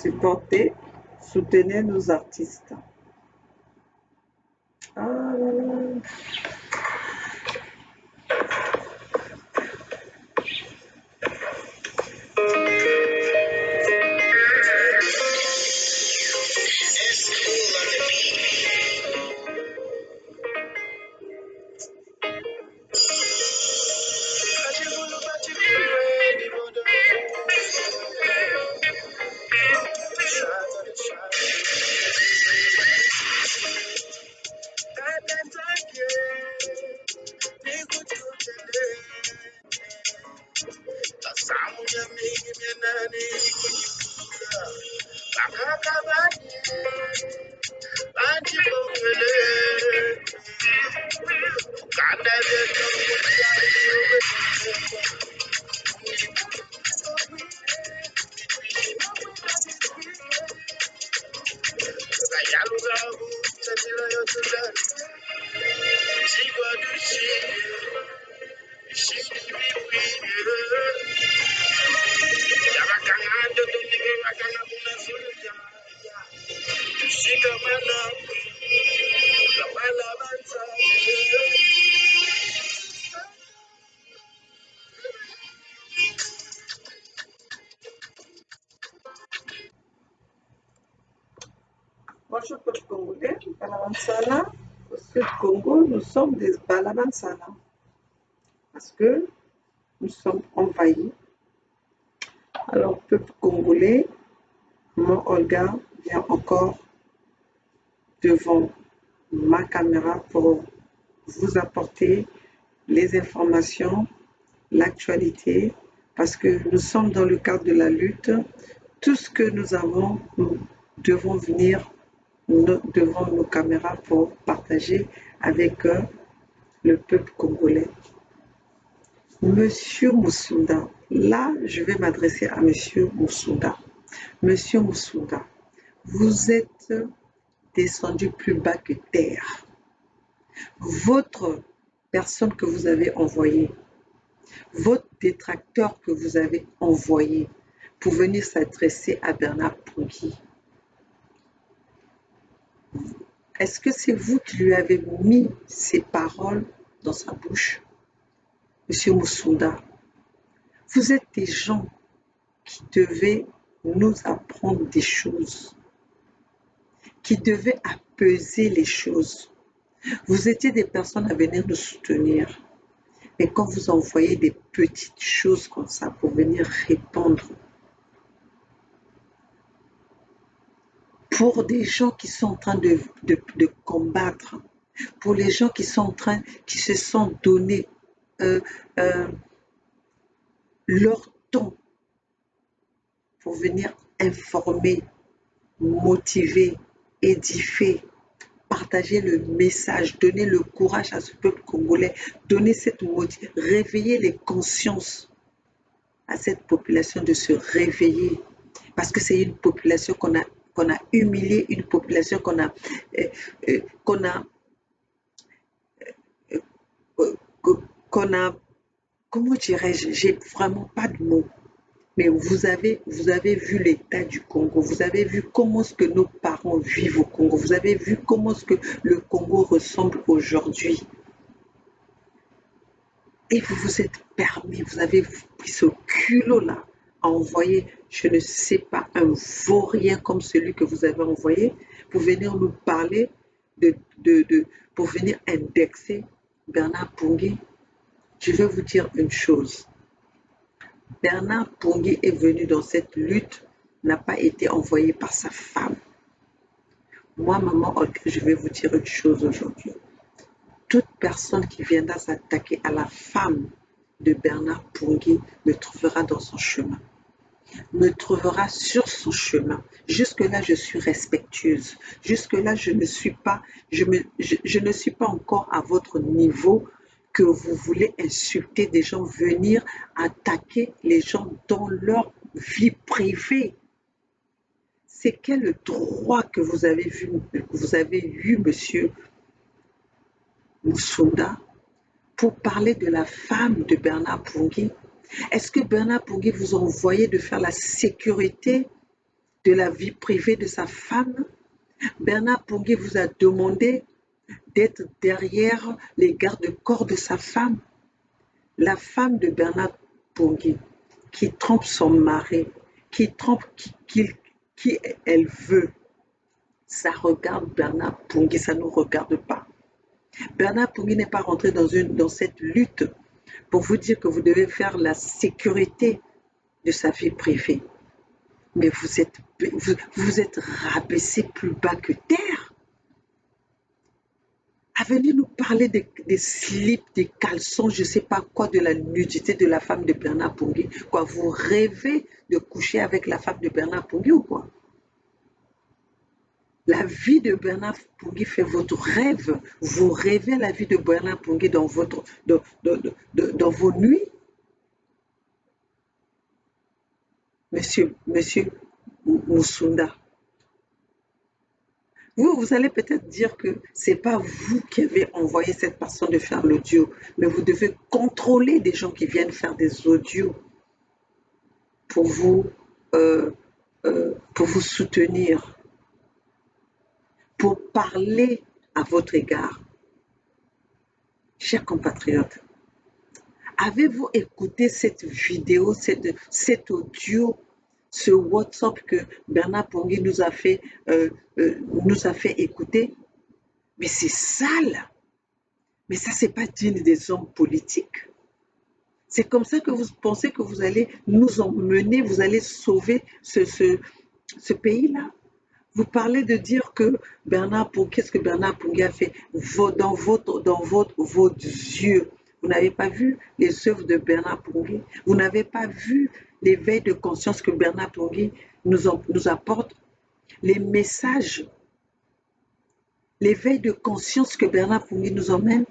supportez, soutenez nos artistes. Ah là là. Bonjour peuple congolais, Balabansala. Au sud Congo, nous sommes des Balabansala parce que nous sommes envahis. Alors, peuple congolais, mon Olga vient encore devant ma caméra pour vous apporter les informations, l'actualité, parce que nous sommes dans le cadre de la lutte. Tout ce que nous avons, nous devons venir devant nos caméras pour partager avec le peuple congolais. Monsieur Moussouda, là je vais m'adresser à Monsieur Moussouda. Monsieur Moussouda, vous êtes descendu plus bas que terre. Votre personne que vous avez envoyée, votre détracteur que vous avez envoyé pour venir s'adresser à Bernard Pongui, est-ce que c'est vous qui lui avez mis ces paroles dans sa bouche? Monsieur Moussouda, vous êtes des gens qui devaient nous apprendre des choses, qui devaient apaiser les choses. Vous étiez des personnes à venir nous soutenir. Mais quand vous envoyez des petites choses comme ça pour venir répondre, pour des gens qui sont en train de combattre, pour les gens qui sont en train, qui se sont donné leur temps pour venir informer, motiver, édifier, partager le message, donner le courage à ce peuple congolais, donner cette motivation, réveiller les consciences à cette population de se réveiller. Parce que c'est une population qu'on a humiliée, une population qu'on a comment dirais-je, j'ai vraiment pas de mots. Mais vous avez vu l'état du Congo, vous avez vu comment ce que nos parents vivent au Congo, vous avez vu comment ce que le Congo ressemble aujourd'hui. Et vous vous êtes permis, vous avez pris ce culot-là à envoyer, je ne sais pas, un vaurien comme celui que vous avez envoyé pour venir nous parler, pour venir indexer Bernard Pongui. Je vais vous dire une chose. Bernard Pongui est venu dans cette lutte, n'a pas été envoyé par sa femme. Moi, maman Olga, je vais vous dire une chose aujourd'hui. Toute personne qui viendra s'attaquer à la femme de Bernard Pongui me trouvera dans son chemin, me trouvera sur son chemin. Jusque-là, je suis respectueuse. Jusque-là, je ne suis pas encore à votre niveau que vous voulez insulter des gens, venir attaquer les gens dans leur vie privée. C'est quel droit que vous avez eu, monsieur Moussouda, pour parler de la femme de Bernard Pongui? Est-ce que Bernard Pongui vous a envoyé de faire la sécurité de la vie privée de sa femme. Bernard Pongui vous a demandé d'être derrière les garde-corps de sa femme. La femme de Bernard Pongui qui trompe son mari, qui trompe qui elle veut, ça regarde Bernard Pongui, ça ne nous regarde pas. Bernard Pongui n'est pas rentré dans cette lutte pour vous dire que vous devez faire la sécurité de sa vie privée. Mais vous êtes rabaissé plus bas que terre. À venir nous parler des slips, des caleçons, je ne sais pas quoi, de la nudité de la femme de Bernard Pongui. Quoi, vous rêvez de coucher avec la femme de Bernard Pongui ou quoi? La vie de Bernard Pongui fait votre rêve. Vous rêvez la vie de Bernard Pongui dans vos nuits. Monsieur Moussunda, vous allez peut-être dire que ce n'est pas vous qui avez envoyé cette personne de faire l'audio, mais vous devez contrôler des gens qui viennent faire des audios pour euh, pour vous soutenir, pour parler à votre égard. Chers compatriotes, avez-vous écouté cette vidéo, cet audio, ce WhatsApp que Bernard Pongui nous a fait écouter? Mais c'est sale. Mais ça, c'est pas digne des hommes politiques. C'est comme ça que vous pensez que vous allez nous emmener, vous allez sauver ce pays-là. Vous parlez de dire que qu'est-ce que Bernard Pongui a fait dans vos yeux? Vous n'avez pas vu les œuvres de Bernard Pongui? Vous n'avez pas vu l'éveil de conscience que Bernard Pongui nous apporte? Les messages, l'éveil de conscience que Bernard Pongui nous emmène?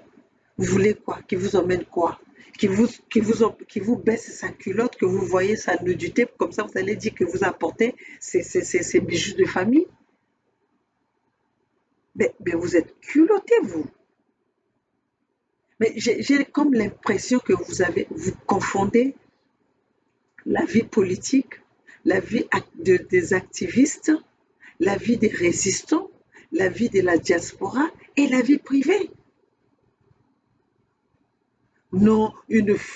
Vous voulez quoi? Qui vous emmène quoi? Qui vous baisse sa culotte, que vous voyez sa nudité, comme ça vous allez dire que vous apportez ces bijoux de famille? Mais vous êtes culotté, vous. Mais j'ai comme l'impression que vous confondez la vie politique, la vie des activistes, la vie des résistants, la vie de la diaspora et la vie privée. Non,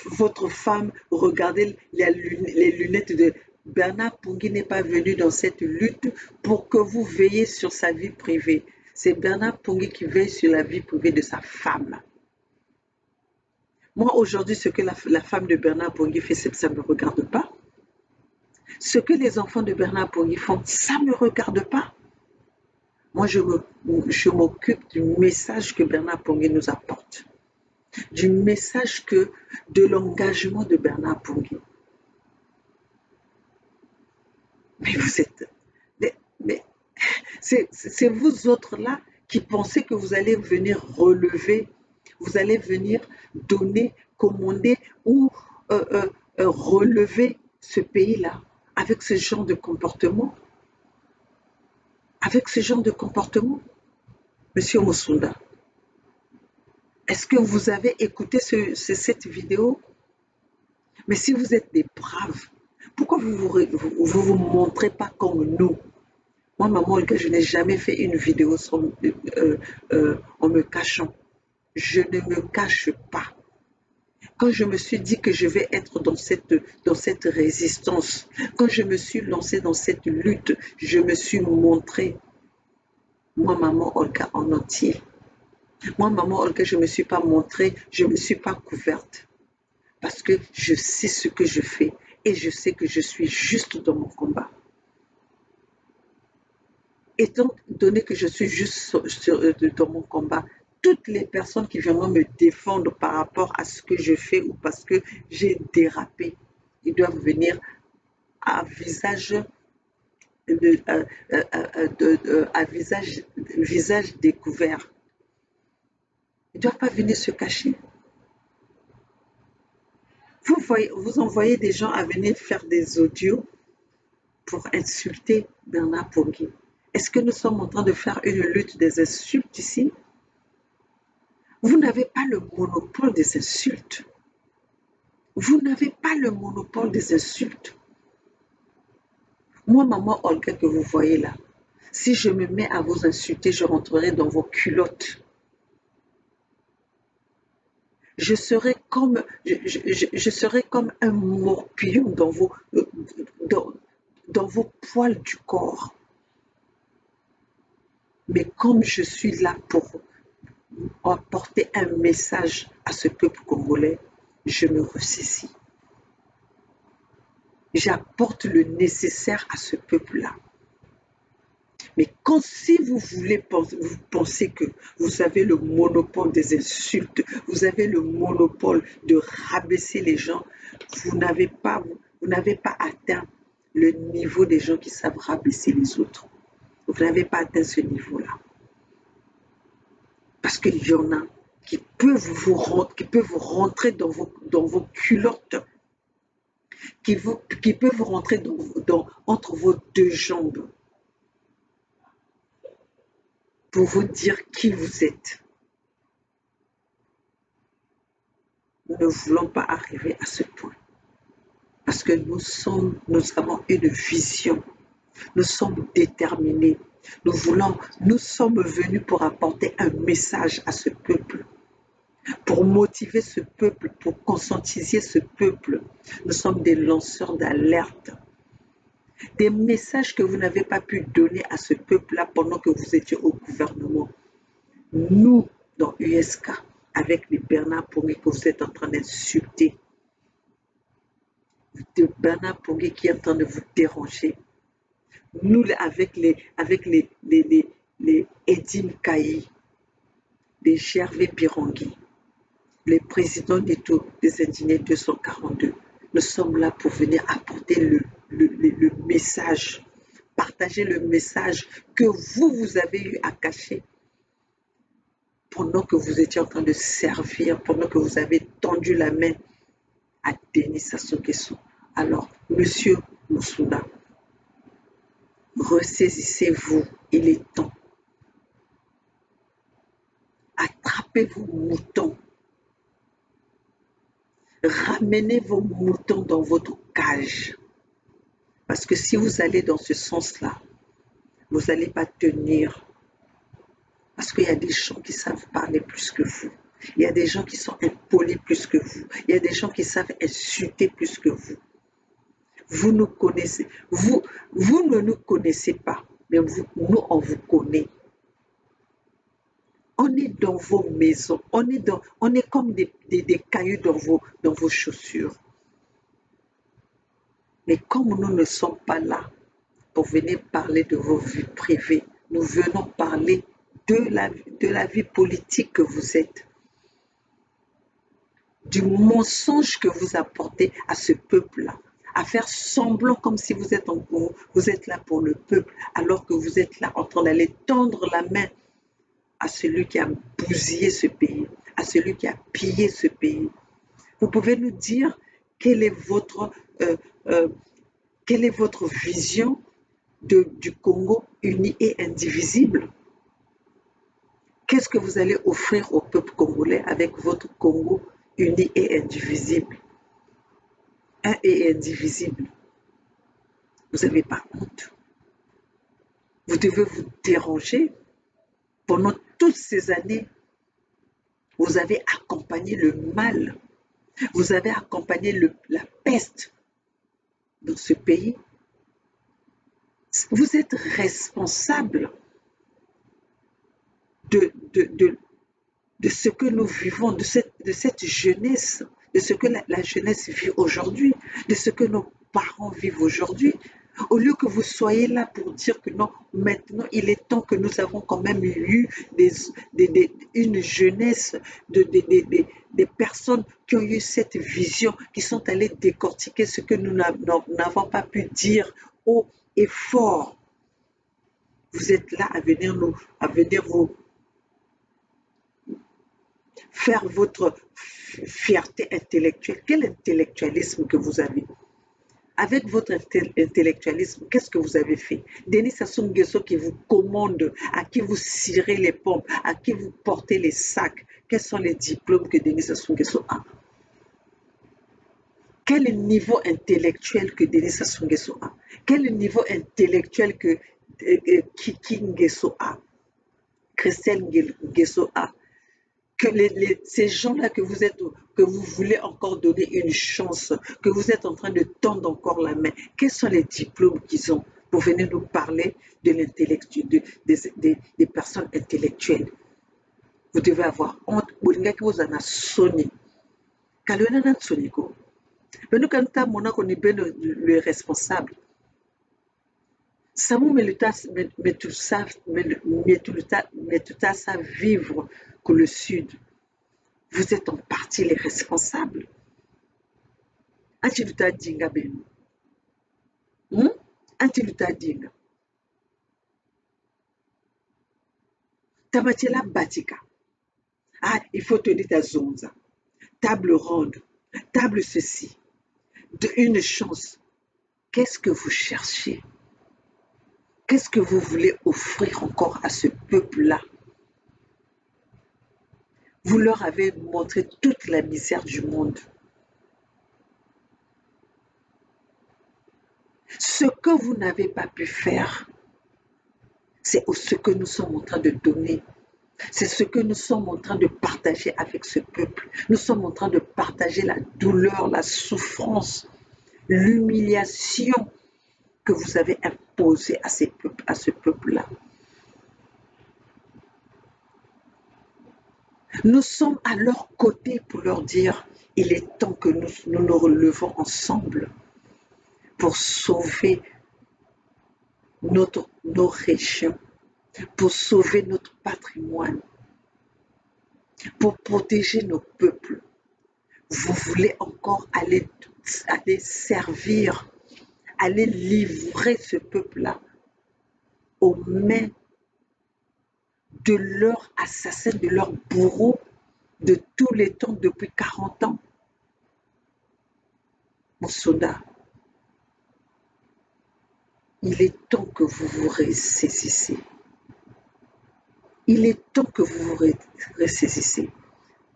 votre femme, regardez les lunettes de Bernard Pongui n'est pas venu dans cette lutte pour que vous veillez sur sa vie privée. C'est Bernard Pongui qui veille sur la vie privée de sa femme. Moi, aujourd'hui, ce que la femme de Bernard Pongui fait, ça ne me regarde pas. Ce que les enfants de Bernard Pongui font, ça ne me regarde pas. Moi, je m'occupe du message que Bernard Pongui nous apporte. Du message de l'engagement de Bernard Pongui. Mais vous êtes... Mais c'est vous autres là qui pensez que vous allez venir relever, vous allez venir donner, commander ou relever ce pays-là avec ce genre de comportement. Avec ce genre de comportement, Monsieur Moussunda, est-ce que vous avez écouté cette vidéo? Mais si vous êtes des braves, pourquoi vous montrez pas comme nous? Moi, maman Olga, je n'ai jamais fait une vidéo en me cachant. Je ne me cache pas. Quand je me suis dit que je vais être dans cette résistance, quand je me suis lancée dans cette lutte, je me suis montrée. Moi, maman Olga, en entier. Moi, maman Olga, je ne me suis pas montrée, je ne me suis pas couverte. Parce que je sais ce que je fais et je sais que je suis juste dans mon combat. Étant donné que je suis juste dans mon combat, toutes les personnes qui viendront me défendre par rapport à ce que je fais ou parce que j'ai dérapé, ils doivent venir à visage, visage découvert. Ils ne doivent pas venir se cacher. Vous envoyez des gens à venir faire des audios pour insulter Bernard Pongui. Est-ce que nous sommes en train de faire une lutte des insultes ici? Vous n'avez pas le monopole des insultes. Vous n'avez pas le monopole des insultes. Moi, maman Olga que vous voyez là, si je me mets à vous insulter, je rentrerai dans vos culottes. Je serai comme un morpion dans, dans vos poils du corps. Mais comme je suis là pour apporter un message à ce peuple congolais, je me ressaisis. J'apporte le nécessaire à ce peuple-là. Mais quand si vous voulez vous pensez que vous avez le monopole des insultes, vous avez le monopole de rabaisser les gens, vous n'avez pas atteint le niveau des gens qui savent rabaisser les autres. Vous n'avez pas atteint ce niveau-là. Parce qu'il y en a qui peuvent vous rentrer dans vos culottes, qui peuvent vous rentrer entre vos deux jambes pour vous dire qui vous êtes. Nous ne voulons pas arriver à ce point. Parce que nous avons une vision. Nous sommes déterminés. Nous sommes venus pour apporter un message à ce peuple, pour motiver ce peuple, pour conscientiser ce peuple. Nous sommes des lanceurs d'alerte. Des messages que vous n'avez pas pu donner à ce peuple-là pendant que vous étiez au gouvernement. Nous, dans USK, avec les Bernard Pongé que vous êtes en train d'insulter, de Bernard Pongé qui est en train de vous déranger. Nous, les Edim Kaï, les Gervais Birangui, les présidents des indignés 242, nous sommes là pour venir apporter le message, partager le message que vous avez eu à cacher pendant que vous étiez en train de servir, pendant que vous avez tendu la main à Denis Sassou Nguesso. Alors, monsieur Moussouda, ressaisissez-vous, il est temps. Attrapez vos moutons. Ramenez vos moutons dans votre cage. Parce que si vous allez dans ce sens-là, vous n'allez pas tenir. Parce qu'il y a des gens qui savent parler plus que vous. Il y a des gens qui sont impolis plus que vous. Il y a des gens qui savent insulter plus que vous. Vous nous connaissez. Vous ne nous connaissez pas, mais nous, on vous connaît. On est dans vos maisons. On est comme des cailloux dans vos chaussures. Mais comme nous ne sommes pas là pour venir parler de vos vies privées, nous venons parler de la vie politique que vous êtes, du mensonge que vous apportez à ce peuple-là, à faire semblant comme si vous êtes là pour le peuple, alors que vous êtes là en train d'aller tendre la main à celui qui a bousillé ce pays, à celui qui a pillé ce pays. Vous pouvez nous dire quelle est votre vision du Congo uni et indivisible? Qu'est-ce que vous allez offrir au peuple congolais avec votre Congo uni et indivisible? Un et indivisible. Vous n'avez pas honte. Vous devez vous déranger. Pendant toutes ces années, vous avez accompagné le mal. Vous avez accompagné la peste dans ce pays. Vous êtes responsable de ce que nous vivons, de cette jeunesse, de ce que la jeunesse vit aujourd'hui, de ce que nos parents vivent aujourd'hui. Au lieu que vous soyez là pour dire que non, maintenant il est temps que nous avons quand même eu une jeunesse, des personnes qui ont eu cette vision, qui sont allées décortiquer ce que nous n'avons pas pu dire haut et fort. Vous êtes là à venir vous faire votre fierté intellectuelle. Quel intellectualisme que vous avez? Avec votre intellectualisme, qu'est-ce que vous avez fait? Denis Sassou Nguesso qui vous commande, à qui vous cirez les pompes, à qui vous portez les sacs. Quels sont les diplômes que Denis Sassou Nguesso a? Quel est le niveau intellectuel que Denis Sassou Nguesso a? Quel est le niveau intellectuel que Kiki Nguesso a? Christelle Nguesso a? Que ces gens-là que vous voulez encore donner une chance, que vous êtes en train de tendre encore la main, quels sont les diplômes qu'ils ont pour venir nous parler de l'intellectuel, des personnes intellectuelles? Vous devez avoir honte. Vous en a sonné. Kalonana Soniko. Mais nous, quand on a connu le responsable, Samu Metuta vivre que le Sud. Vous êtes en partie les responsables. Antiluta Dinga Benu. Antiluta Dinga. Tabatela Batika. Ah, il faut tenir ta zonza. Table ronde. Table ceci. De une chance. Qu'est-ce que vous cherchez? Qu'est-ce que vous voulez offrir encore à ce peuple-là? Vous leur avez montré toute la misère du monde. Ce que vous n'avez pas pu faire, c'est ce que nous sommes en train de donner. C'est ce que nous sommes en train de partager avec ce peuple. Nous sommes en train de partager la douleur, la souffrance, l'humiliation que vous avez imposée à ce peuple-là. Nous sommes à leur côté pour leur dire, il est temps que nous nous relevons ensemble pour sauver nos régions, pour sauver notre patrimoine, pour protéger nos peuples. Vous voulez encore aller servir, aller livrer ce peuple-là aux mains de leurs assassins, de leurs bourreaux de tous les temps depuis 40 ans. Mon soldat, il est temps que vous vous ressaisissez. Il est temps que vous vous ressaisissez.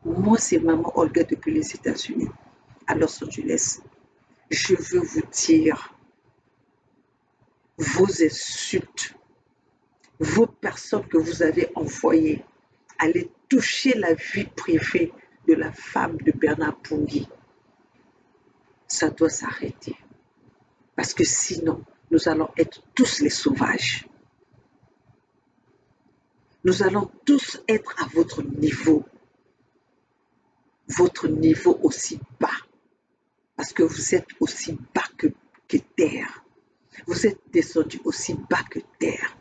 Moi, c'est Maman Olga depuis les États-Unis, à Los Angeles. Je veux vous dire vos insultes, vos personnes que vous avez envoyées aller toucher la vie privée de la femme de Bernard Pongui. Ça doit s'arrêter. Parce que sinon, nous allons être tous les sauvages. Nous allons tous être à votre niveau aussi bas. Parce que vous êtes aussi bas que terre. Vous êtes descendu aussi bas que terre.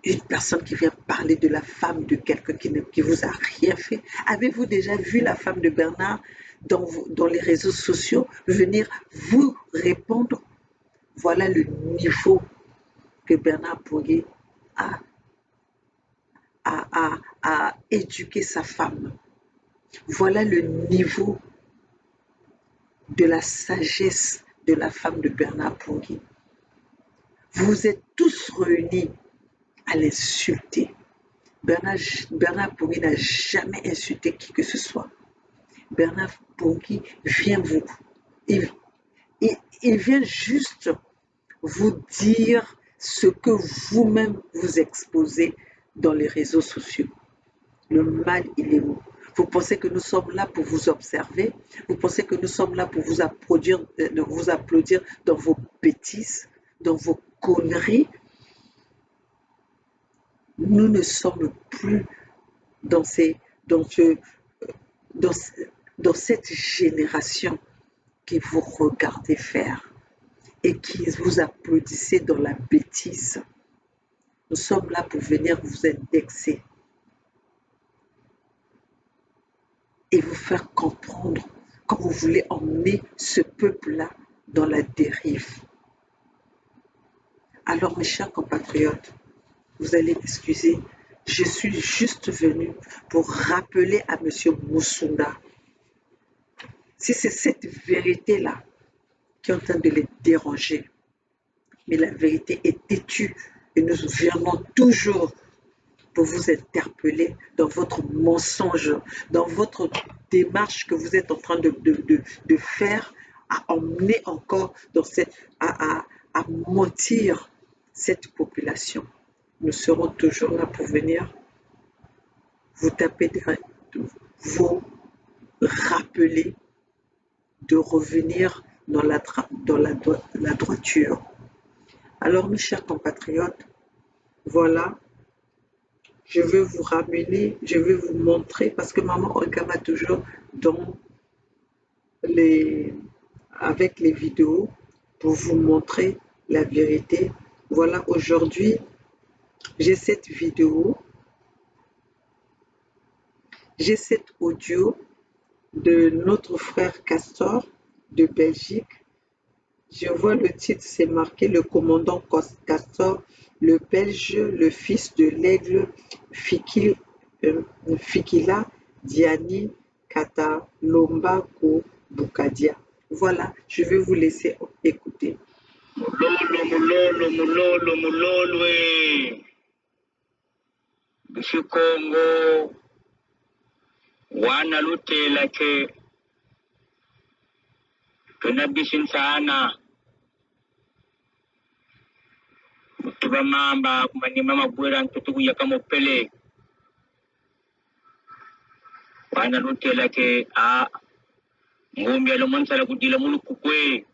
Une personne qui vient parler de la femme de quelqu'un qui vous a rien fait. Avez-vous déjà vu la femme de Bernard dans les réseaux sociaux venir vous répondre? Voilà le niveau que Bernard Pongui a éduqué sa femme. Voilà le niveau de la sagesse de la femme de Bernard Pongui. Vous êtes tous réunis à l'insulter. Bernard Pongui n'a jamais insulté qui que ce soit. Bernard Pongui vient il vient juste vous dire ce que vous-même vous exposez dans les réseaux sociaux. Le mal, il est où? Vous pensez que nous sommes là pour vous observer? Vous pensez que nous sommes là pour vous applaudir dans vos bêtises, dans vos conneries? Nous ne sommes plus dans cette génération qui vous regardez faire et qui vous applaudissez dans la bêtise. Nous sommes là pour venir vous indexer et vous faire comprendre quand vous voulez emmener ce peuple-là dans la dérive. Alors, mes chers compatriotes, vous allez m'excuser, je suis juste venue pour rappeler à M. Moussunda, si c'est cette vérité-là qui est en train de les déranger, mais la vérité est têtue et nous viendrons toujours pour vous interpeller dans votre mensonge, dans votre démarche que vous êtes en train de faire à emmener encore dans à mentir cette population. Nous serons toujours là pour venir vous taper derrière, vous rappeler de revenir dans la droiture. Alors, mes chers compatriotes, voilà, je vais vous ramener, je vais vous montrer, parce que maman regarde toujours avec les vidéos pour vous montrer la vérité. Voilà, aujourd'hui, j'ai cette vidéo, j'ai cet audio de notre frère Castor de Belgique. Je vois le titre, c'est marqué le commandant Castor, le Belge, le fils de l'aigle Fikila Diani Katalomba Bukadia. Voilà, je vais vous laisser écouter. Mulolo, Bishikongo, wana lutela ke bishin sana. Tuba mamba kumanima mabwera ntutuku yakamopele. Wana lutela ke ngombe alomansala kudila mulu kukwe.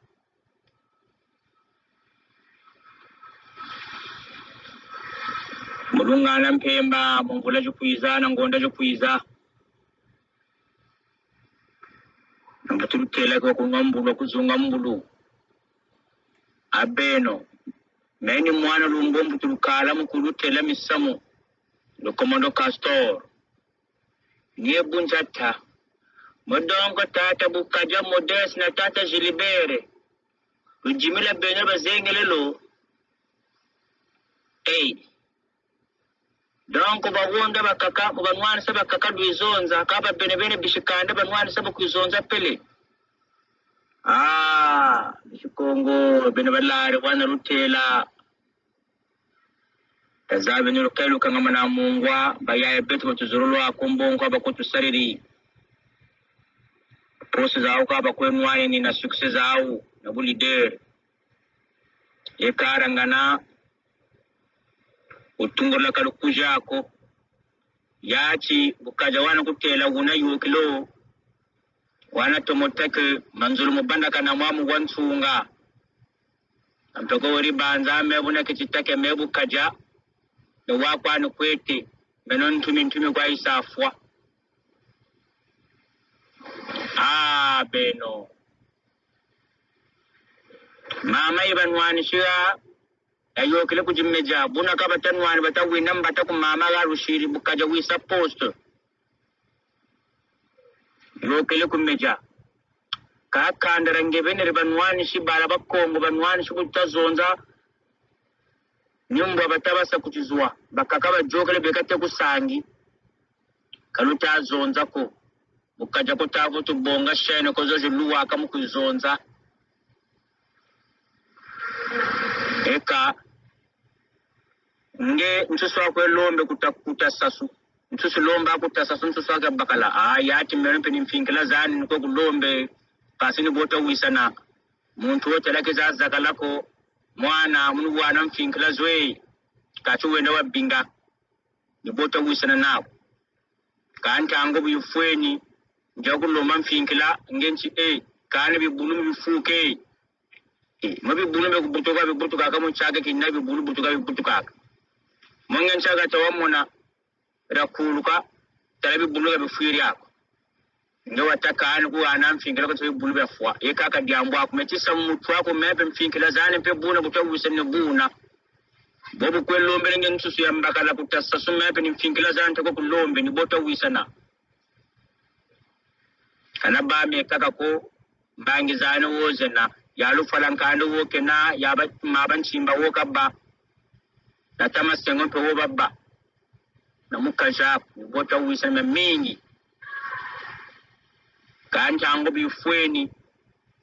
Mulungana mpemba mungula jukuiza na ngonda jukuiza. Nambatulutela ke kungambulu kuzunga mbulu. Abeno. Meni mwana lumbombu tulukala mukulutela misamu. Le commando Castor. Niye bunjata. Modongo tata Bukadia Modeste na tata Gilibere. Ujimila benya bazengelelo. Donc bawonda bakaka banwana saba kaka duizonza kaba benebene bishikanda banwana saba kuizonza pele. Bishikongo benebalare wana rutela. Tazabe ni lukailu kangama na mungwa bayaye betu batuzurulu akombongo abakutu sariri. Pose zao kaba kwenwani ni na success zao na bulider. Yekarangana utungula kalukujako yachi bukaja wana kutela una yukilo wana tomotake manzulu mubanda kana mwamu wansunga amtoko wori banza mebuna kichitake mebu kaja no wakwanu kwete menon ntumi kwa isafwa beno mama ibanwani shira ayo kile kujimmeja buna kaba tanwani batawi namba taku mama ga rushiri bukaja wisa post yo kile kummeja ka kandara ngebene banwani shibala bakongo banwani shibutazonza nyumba batabasa kutizwa bakakaba jokale bekate kusangi kaluta zonza ko bukaja kutavu tubonga shene ko zoje luwa kamukuzonza eka nge ntusu akwe lombe kutakuta sasu ntusu lomba kutasasu ntusu aga bakala yati mmepe ni mfinkila zani niko kulombe pasini bota wisana muntu wote lake zaza kalako mwana munu bwana mfinkila zwe kachu wenda wabinga ni bota wisana nao kanta ango bifweni njakuloma mfinkila ngenchi kane bibulu bifuke mabi bulu be kubutuka kama chake kinabi bulu butuka mongen chaga tawamona rakuluka talabi bulu ga bifiri yako ndo wataka anu ku anamfinkila ko tabi bulu bafwa yekaka diambo akumetisa mutu wako mebe mfinkila zane pe buna butawuse ne buna bobu kwelombe nge nsusu ya mbakala kutasa sumebe ni mfinkila zane tako kulombe ni bota wisana kana bame kaka ko mbangi zane wozena yalu falankando woke na yaba maban chimba woka ba na tama sengo pe wo baba na mukaja bota wisana mingi kanja ango bifweni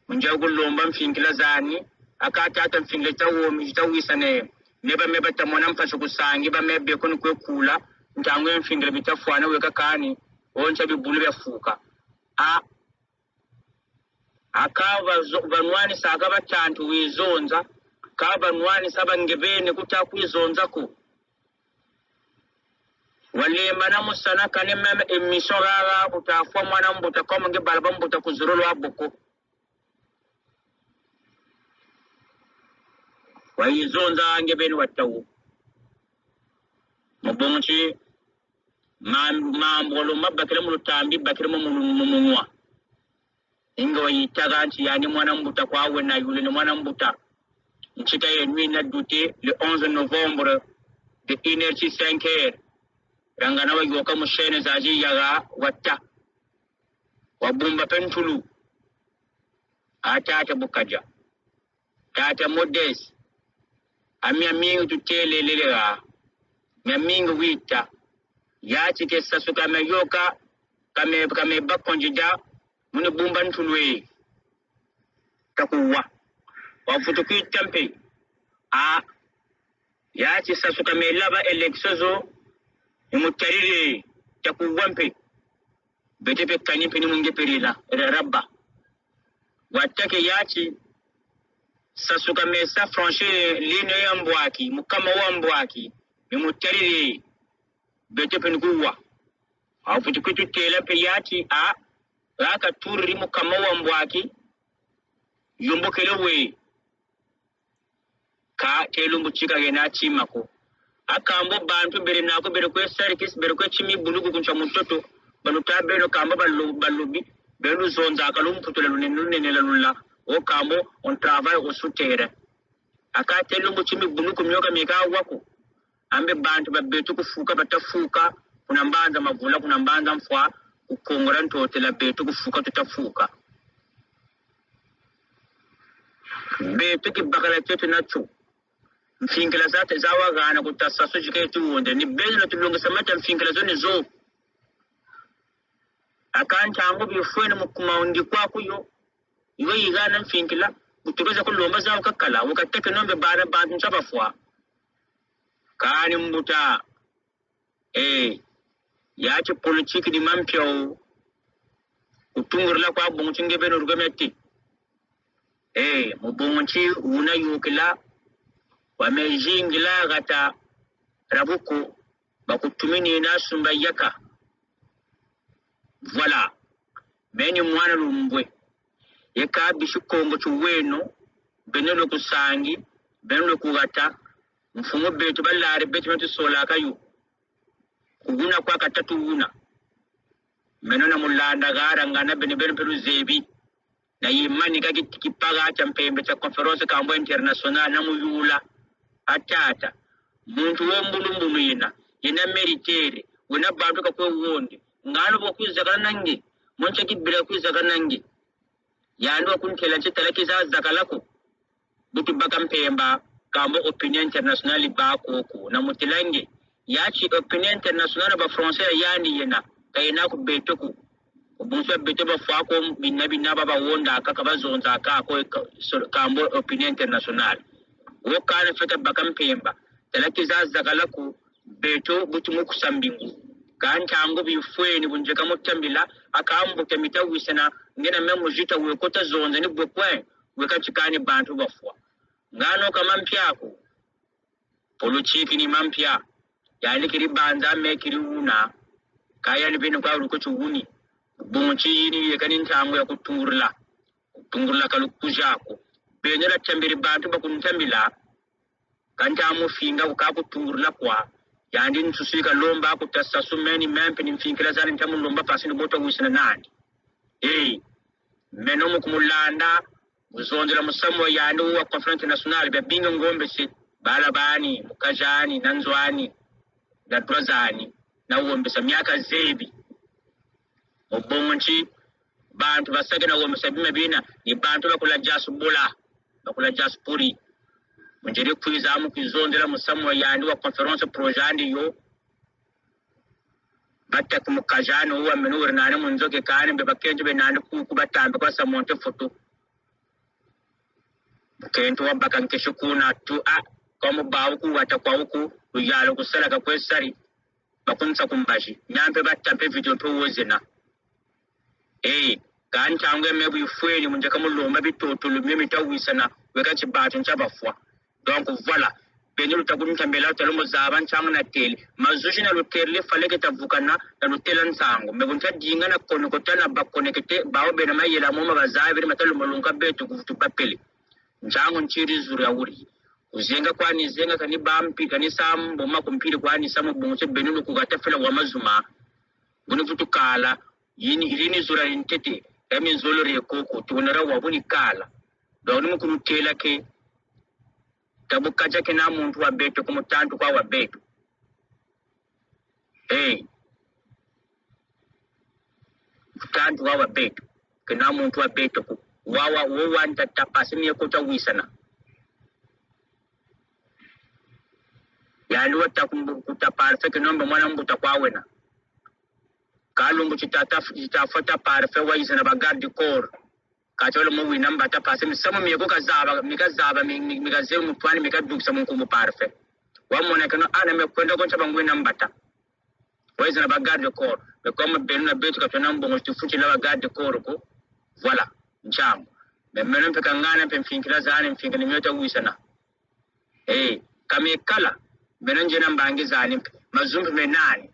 munja kulomba mfinkila zani akata ata mfinkila tawo mitawisane neba meba tamona mpasho kusangi ba mebe kono kwekula ntango mfinkila bitafwana weka kani oncha bibulu byafuka akava vanwani saka batantu wizonza kava nwani saba ngebene kutakwizonzako walemba na musana kane meme emission rara kutafwa mwana mbuta kama nge balaba mbuta kuzurulu aboko wayizonza ngebene watawu mubonchi mambolo mabakira mu lutambi bakira mu munwa inga wayitaga nti yani mwana mbuta kwawe na yule ni mwana mbuta nchita yenwi na dute le 11 novembre de 1h05 rangana wa yoka mushene zaji yaga wata wabumba pentulu atata bukaja tata modes amia mingu tutele lelega mia mingu wita yachi ke sasuka me yoka kame bakonjida muni bumba ntulwe takuwa wafutuki tempe yachi sasuka me laba eleksozo imutarire takuwampe betepe kanipe ni munge perila rabba watake yachi sasuka mesa franchir ligne ya mbwaki mukama wa mbwaki imutarire betepe nguwa afutuki tela pe yachi raka turri mukama wa mbwaki yombokelewe ka telumbu chika gena chimako akambo bantu bere nako bere kwe sarikis bere kwe chimi bulugu kuncha mutoto baluta bere kambo balubi bere zonza akalum putula lunene lalulla o kambo on travail au souterrain aka telumbu chimi bulugu myoka meka wako ambe bantu babetu kufuka batafuka kuna mbanza mavula kuna mbanza mfwa ukongora ntote la betu kufuka tutafuka betu kibakala tetu nacho mfinkela zate zawa gana kutasaso jiketu wonde ni bezo na tulunga samata mfinkela zoni zo akanta ango bifwene mukumaundi kwa kuyo iwe yigana mfinkela kutubeza kulomba zawo kakala wakateke nombe bara bantu nchabafwa kani mbuta yache politiki ni mampyo kutungurla kwa bunguchi ngebeno rugameti mubunguchi una yukila wamejingila gata rabuko bakutumini nasumba yaka voilà meni mwana lumbwe yeka bishukongo chuweno benelo kusangi benelo kugata mfumo betu balare betu metu sola kayu kuguna kwa katatu una menona mulanda gara ngana benebenu peru zebi na yimani kipaga cha mpembe cha conference kambo international na muyula atata muntu wombulu yina meritere wena bantu kakwe wonde ngalo bokwizaga nange moncha kibira kwizaga nange yando akunkela chitalaki za zakalako butu baka mpemba kambo opinion international bakoko na mutilange yachi opinion international ba français yani yena kayina ku betoku ubunso beto ba fako binabi baba wonda akaka bazonza akako kambo opinion international wo kana feta bakam pemba talaki za zagalako beto butumu kusambingu kantango bifweni bunjeka mutambila akambo kemita wisana ngena memo jita we kota zonza ni bokwe we kachikani bantu bafwa ngano kama mpyako politiki ni mampya yani kiri banza mekiri una kaya ni bino kwa ruko chuuni bunchi ni yekani ntango ya kutungurla kalukujako benyera tambiri bantu bakuntambila kanta mufinga ukakutungurla kwa yandi nsusika lomba kutasa sumeni mempe ni mfinkila zani ntamu lomba pasi ni boto wisina nani meno mukumulanda uzonjela musamu yandi wa conference nationale babinga ngombe si balabani mukajani nanzwani na drozani na uombesa miaka zebi obonchi bantu basage na uombesa bima bina ni bantu bakula jasubula bakula jaspuri munjeri kwiza mu kwizondera musamu yandi wa conference projandi yo batta kumukajani uwa menur nane munzoke kane be bakenje be nane kubatambe kwa samonte foto kento wabakanke shukuna tu komo bawuku watakwa uku uyalo kusala ka kwesari bakunsa kumbashi nyampe batampe video to wozena kan changu me bu fueni mun jaka mullo mabi toto lu memi tawisana we ka ci batun chaba fwa donc voilà benul tagum tambela telo mo zaban chang na tel mazujina lu terle fale ke tavukana na lu telan sango me bunta dinga na kono ko tana bakone kete bawo be na mayela mo mabazabi matalu mulunga betu kufutu papeli njango nchiri zuri ya wuri uzenga kwani zenga kani bampi kani sambo makumpiri kwani samu bungse benulu kugatafela wa mazuma bunu futu kala yini irini zura intete emi zolore koko tunara wa buni kala donu mukuru tela ke tabukaja ke na muntu wa beto kumutantu kwa wa beto tantu wa beto ke na muntu wa beto ku wawa wanta tapasi mi ko tawisana yani wata kumbuta parfe ke nomba mwana mbuta kwa wena kalungu chitafata parfe wa isana bagardi kor kacholo mo wina mbata pase misamo miyeko kazaba mikazelu mutwani mikadukisa munkumu parfe wamona kano ana mekwenda koncha bangwina mbata wa isana bagardi kor mekoma benu na betu katona mbongo tifuchi la bagardi kor ko voilà njambo memeno mpeka ngana mfinkila zane mfinkila nyota wisana kame kala benanje na mbangi zane mazumbi menani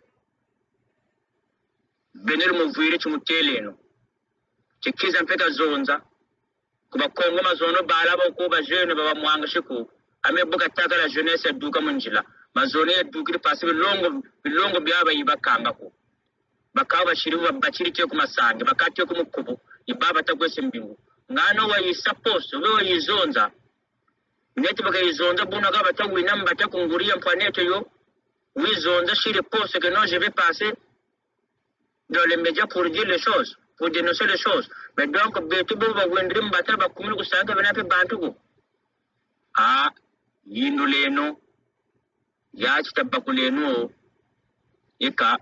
benel muviri chumuteleno chikiza mpeka zonza kuba kongo mazono bala ba ko ba jeune ba mwanga shiku amebuka taka la jeunesse duka munjila mazone ya dukiri pasi bilongo byaba yibakanga ko bakaba shiriwa bachiri cyo kumasange bakatyo kumukubu ibaba tagwese mbingu ngano wa yisaposo lo yizonza neti baka yizonza buna ka batawina mbata kunguria mpwaneto yo wizonza shiri pose que non je vais passer dans les médias pour dire les choses, pour dénoncer les choses. Mais donc, betu ba wendrim batal ba kumul ku sanga bena pe bantu ko. Yindu leno ya chitabakuleno eka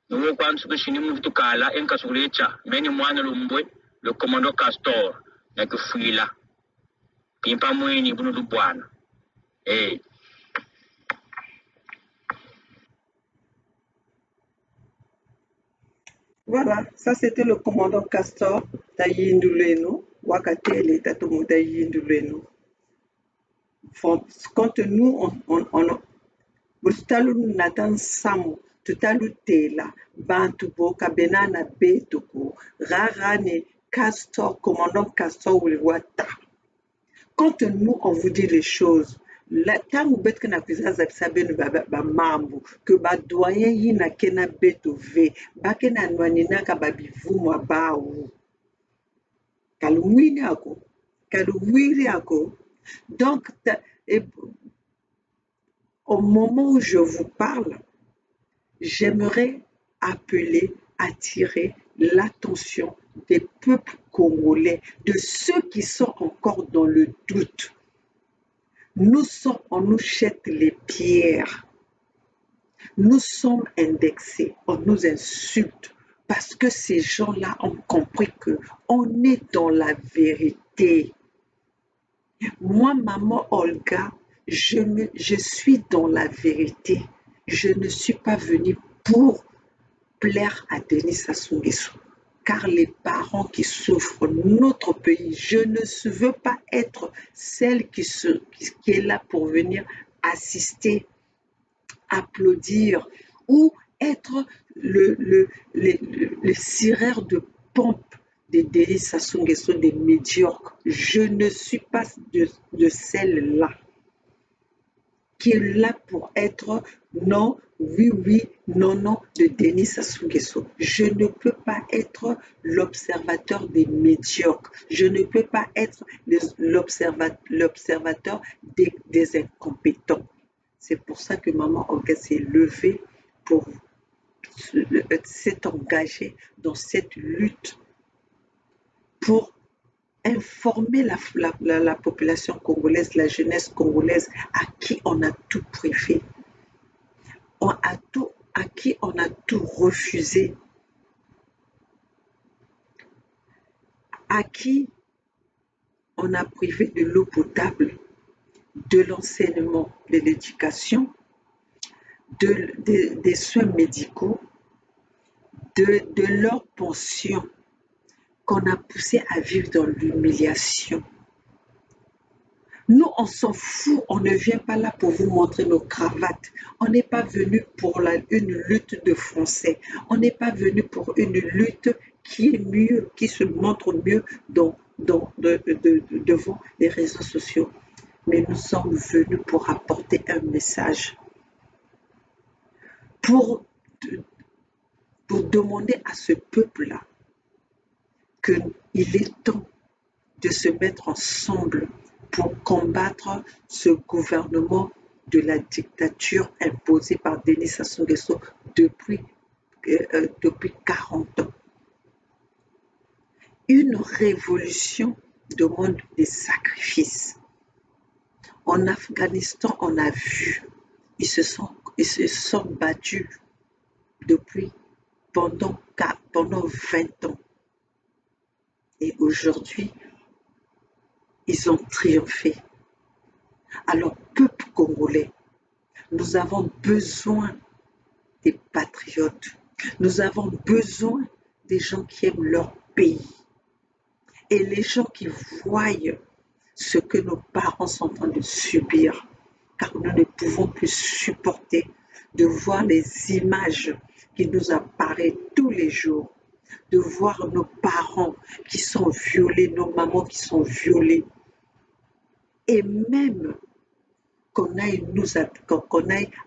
nuwo kwansu kushini muftu kala enka sulecha meni mwana lumbwe le commando Castor na kufuila pimpa mweni bunu lubwana Voilà, ça c'était le commandant Castor Tayinduleno, Wakatele Tatomo Tayinduleno. Quand nous, Bustalo Nathan Samu, Tutalu Tela, Bantubo, Kabenana Betoko, Rarane, Castor, commandant Castor Wilwata. Quand nous, on vous dit les choses, tant que bête que na kuzaza sabe no ba mambo que ba doyen yi na kena beto ve ba kena nwani na ka ba bivumo bawo kaluwini ako donc au moment où je vous parle j'aimerais attirer l'attention des peuples congolais, de ceux qui sont encore dans le doute. On nous jette les pierres. Nous sommes indexés, on nous insulte parce que ces gens-là ont compris qu'on est dans la vérité. Moi, maman Olga, je suis dans la vérité. Je ne suis pas venue pour plaire à Denis Sassou Nguesso. Car les parents qui souffrent, notre pays, je ne veux pas être celle qui est là pour venir assister, applaudir ou être le cireur de pompe des Denis Sassou Nguesso, des médiocres. Je ne suis pas de celle-là qui est là pour être non, oui, non de Denis Sassou Nguesso. Je ne peux pas être l'observateur des médiocres. Je ne peux pas être l'observateur des incompétents. C'est pour ça que Maman Olga s'est levée pour s'est engagée dans cette lutte pour informer la population congolaise, la jeunesse congolaise à qui on a tout privé, à qui on a tout refusé, à qui on a privé de l'eau potable, de l'enseignement, de l'éducation, des soins médicaux, de leur pension, qu'on a poussés à vivre dans l'humiliation. Nous, on s'en fout, on ne vient pas là pour vous montrer nos cravates. On n'est pas venu pour une lutte de français. On n'est pas venu pour une lutte qui est mieux, qui se montre mieux devant les réseaux sociaux. Mais nous sommes venus pour apporter un message, pour demander à ce peuple-là qu'il est temps de se mettre ensemble pour combattre ce gouvernement de la dictature imposée par Denis Sassou Nguesso depuis 40 ans. Une révolution demande des sacrifices. En Afghanistan, on a vu, ils se sont battus pendant 20 ans. Et aujourd'hui, ils ont triomphé. Alors, peuple congolais, nous avons besoin des patriotes. Nous avons besoin des gens qui aiment leur pays. Et les gens qui voient ce que nos parents sont en train de subir, car nous ne pouvons plus supporter de voir les images qui nous apparaissent tous les jours, de voir nos parents qui sont violés, nos mamans qui sont violées, et même qu'on aille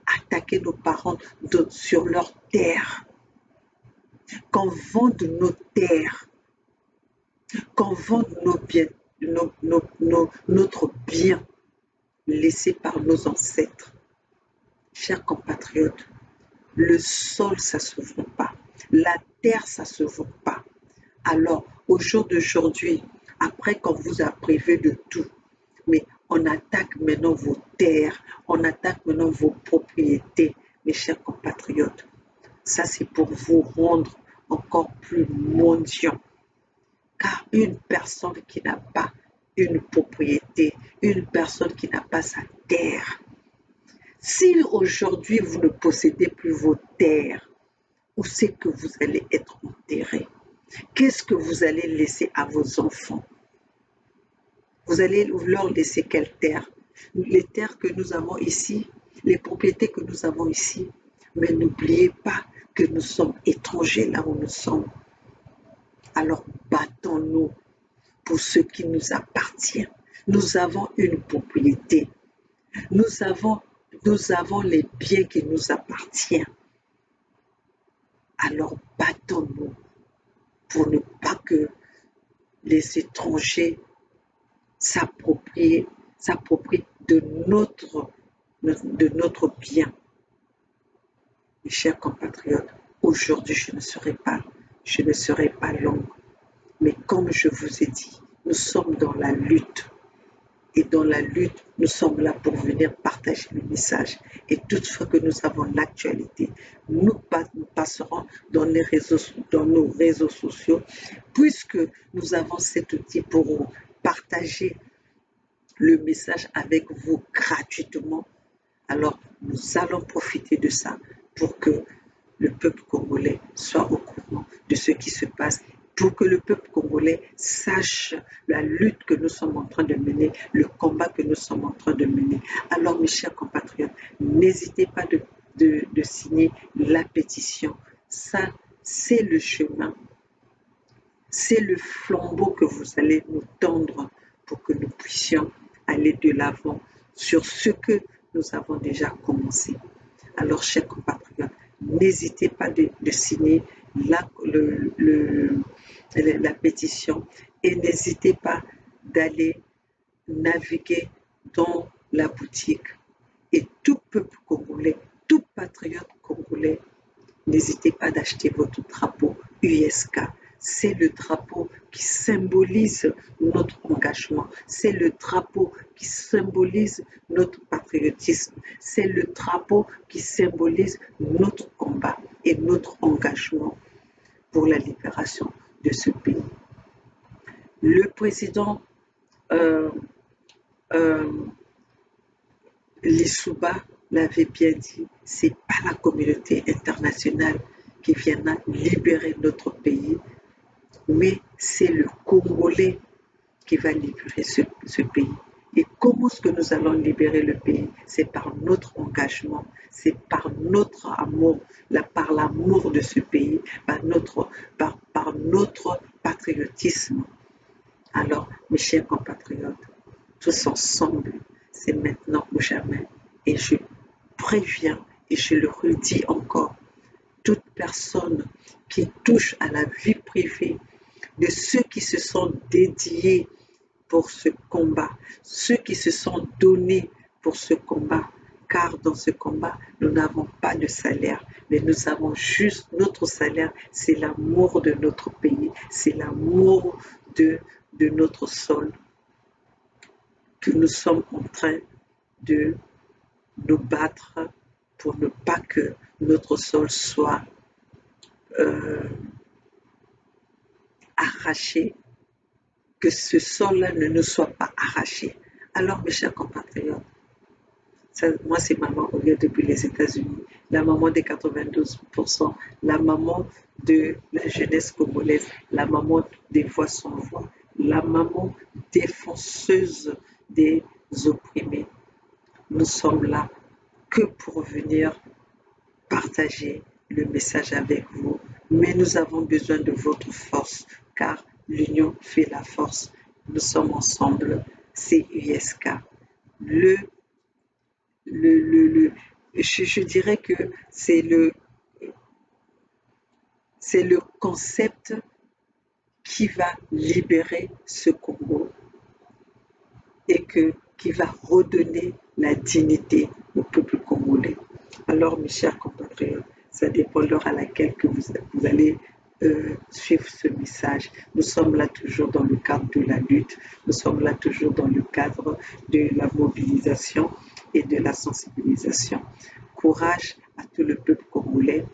attaquer nos parents sur leur terre, qu'on vende nos terres, qu'on vende notre bien laissé par nos ancêtres. Chers compatriotes, le sol, ça ne se vend pas. La terre, ça ne se vend pas. Alors, au jour d'aujourd'hui, après qu'on vous a privé de tout, mais on attaque maintenant vos terres, on attaque maintenant vos propriétés, mes chers compatriotes. Ça, c'est pour vous rendre encore plus mendiants. Car une personne qui n'a pas une propriété, une personne qui n'a pas sa terre, si aujourd'hui vous ne possédez plus vos terres, où c'est que vous allez être enterré? Qu'est-ce que vous allez laisser à vos enfants? Vous allez leur laisser quelle terre? Les terres que nous avons ici, les propriétés que nous avons ici. Mais n'oubliez pas que nous sommes étrangers là où nous sommes. Alors battons-nous pour ce qui nous appartient. Nous avons une propriété. Nous avons les biens qui nous appartiennent. Alors battons-nous pour ne pas que les étrangers s'approprient de notre bien. Mes chers compatriotes, aujourd'hui je ne serai pas longue, mais comme je vous ai dit, nous sommes dans la lutte. Et dans la lutte, nous sommes là pour venir partager le message. Et toutefois que nous avons l'actualité, nous passerons dans nos réseaux sociaux, puisque nous avons cet outil pour partager le message avec vous gratuitement. Alors, nous allons profiter de ça pour que le peuple congolais soit au courant de ce qui se passe, pour que le peuple congolais sache la lutte que nous sommes en train de mener, le combat que nous sommes en train de mener. Alors, mes chers compatriotes, n'hésitez pas de signer la pétition. Ça, c'est le chemin. C'est le flambeau que vous allez nous tendre pour que nous puissions aller de l'avant sur ce que nous avons déjà commencé. Alors, chers compatriotes, n'hésitez pas de signer la pétition et n'hésitez pas d'aller naviguer dans la boutique. Et tout peuple congolais, tout patriote congolais, n'hésitez pas d'acheter votre drapeau USK. C'est le drapeau qui symbolise notre engagement. C'est le drapeau qui symbolise notre patriotisme. C'est le drapeau qui symbolise notre combat et notre engagement pour la libération de ce pays. Le président Lissouba l'avait bien dit, c'est pas la communauté internationale qui viendra libérer notre pays, mais c'est le Congolais qui va libérer ce pays. Et comment est-ce que nous allons libérer le pays? C'est par notre engagement, c'est par notre amour, par l'amour de ce pays, par notre patriotisme. Alors, mes chers compatriotes, tous ensemble, c'est maintenant ou jamais. Et je préviens et je le redis encore, toute personne qui touche à la vie privée de ceux qui se sont dédiés pour ce combat, ceux qui se sont donnés pour ce combat, car dans ce combat, nous n'avons pas de salaire, mais nous avons juste notre salaire, c'est l'amour de notre pays, c'est l'amour de notre sol, que nous sommes en train de nous battre pour ne pas que notre sol soit arraché, que ce sol-là ne nous soit pas arraché. Alors, mes chers compatriotes, moi, c'est maman au lieu depuis les États-Unis, la maman des 92%, la maman de la jeunesse congolaise, la maman des voix sans voix, la maman défenseuse des opprimés. Nous sommes là que pour venir partager le message avec vous, mais nous avons besoin de votre force, car l'union fait la force. Nous sommes ensemble, c'est USK. Je dirais que c'est le concept qui va libérer ce Congo et qui va redonner la dignité au peuple congolais. Alors, mes chers compatriotes, ça dépend de l'heure à laquelle que vous allez suivre ce message. Nous sommes là toujours dans le cadre de la lutte, nous sommes là toujours dans le cadre de la mobilisation et de la sensibilisation. Courage à tout le peuple congolais.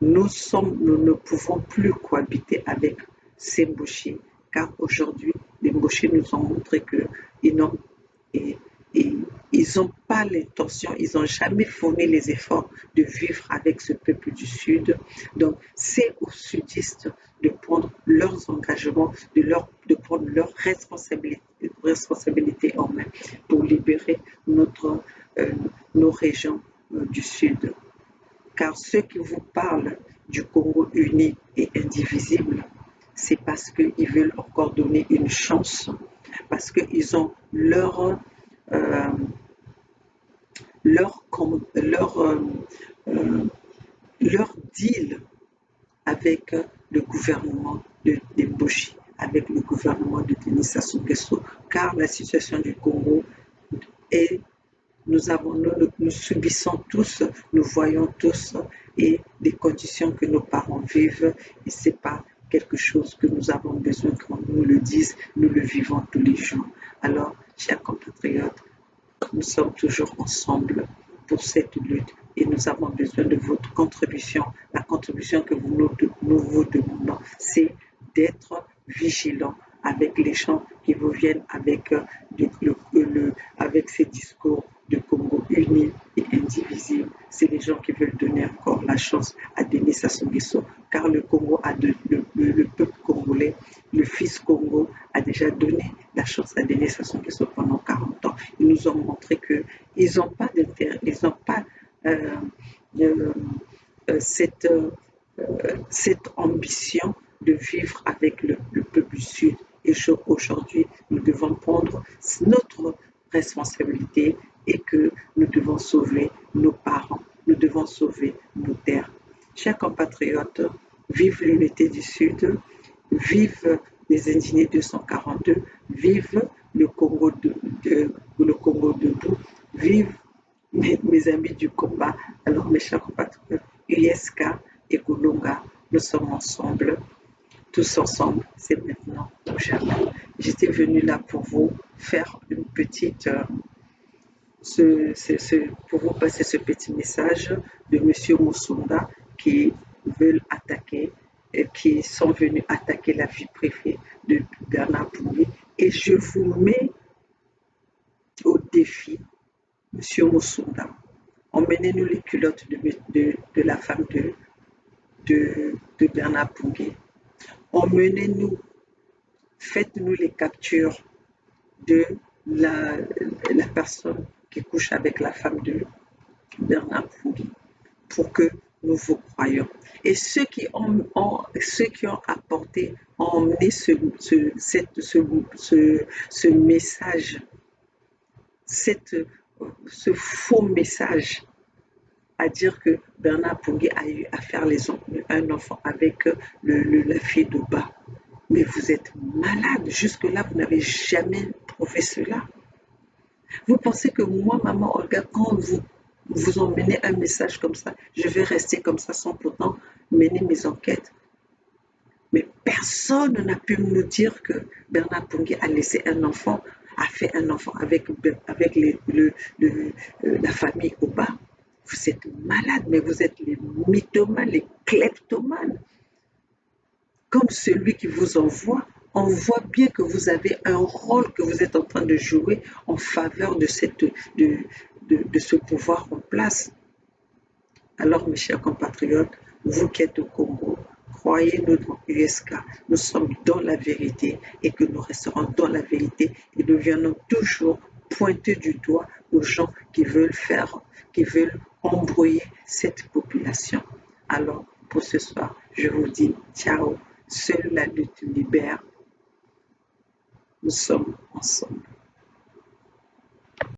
Nous ne pouvons plus cohabiter avec ces Mboshi, car aujourd'hui, les Mboshi nous ont montré qu'ils n'ont ils n'ont pas l'intention, ils n'ont jamais fourni les efforts de vivre avec ce peuple du Sud. Donc, c'est aux sudistes de prendre leurs engagements, de prendre leurs responsabilités en main pour libérer nos régions du Sud. Car ceux qui vous parlent du Congo uni et indivisible, c'est parce qu'ils veulent encore donner une chance, parce qu'ils ont leur deal avec le gouvernement de Mboshi, avec le gouvernement de Denis Sassou Nguesso, car la situation du Congo est, nous subissons tous, nous voyons tous, et les conditions que nos parents vivent, et c'est pas quelque chose que nous avons besoin qu'on nous le dise, nous le vivons tous les jours. Alors, chers compatriotes, nous sommes toujours ensemble pour cette lutte et nous avons besoin de votre contribution. La contribution que nous vous demandons, c'est d'être vigilants avec les gens qui vous viennent avec, avec ces discours de Congo uni et indivisible. C'est les gens qui veulent donner encore la chance à Denis Sassou Nguesso, car le Congo le peuple congolais, le fils Congo a déjà donné la chance à Denis Sassou Nguesso pendant 40 ans. Ils nous ont montré qu'ils n'ont pas d'intérêt, ils n'ont pas cette ambition de vivre avec le peuple du Sud. Et aujourd'hui, nous devons prendre notre responsabilité et que nous devons sauver nos parents, nous devons sauver nos terres. Chers compatriotes, vive l'unité du Sud, vive les indignés 242, vive le Congo debout, vive mes amis du combat. Alors mes chers compatriotes, USK et Golonga, nous sommes ensemble, tous ensemble, c'est maintenant ou jamais. J'étais venue là pour vous faire une petite, pour vous passer ce petit message de M. Moussonga qui veulent attaquer, qui sont venus attaquer la vie privée de Bernard Pouilly. Et je vous mets au défi, M. Moussonga, emmenez-nous les culottes de la femme de Bernard Pouilly. emmenez-nous, faites-nous les captures de la personne qui couche avec la femme de Bernard Prougy pour que nous vous croyions. Et ceux qui ont apporté, ont emmené ce message, ce faux message, à dire que Bernard Prougy a eu à faire un enfant avec la fille d'Oba. Mais vous êtes malade. Jusque-là, vous n'avez jamais prouvé cela. Vous pensez que moi, maman Olga, quand vous emmenez un message comme ça, je vais rester comme ça sans pourtant mener mes enquêtes? Mais personne n'a pu nous dire que Bernard Prougy a laissé un enfant, a fait un enfant avec la famille Oba. Vous êtes malades, mais vous êtes les mythomanes, les kleptomanes. Comme celui qui vous envoie, on voit bien que vous avez un rôle que vous êtes en train de jouer en faveur de ce pouvoir en place. Alors, mes chers compatriotes, vous qui êtes au Congo, croyez-nous dans USK, nous sommes dans la vérité et que nous resterons dans la vérité et nous viendrons toujours pointer du doigt aux gens qui veulent embrouiller cette population. Alors, pour ce soir, je vous dis ciao. Seule la lutte libère. Nous sommes ensemble.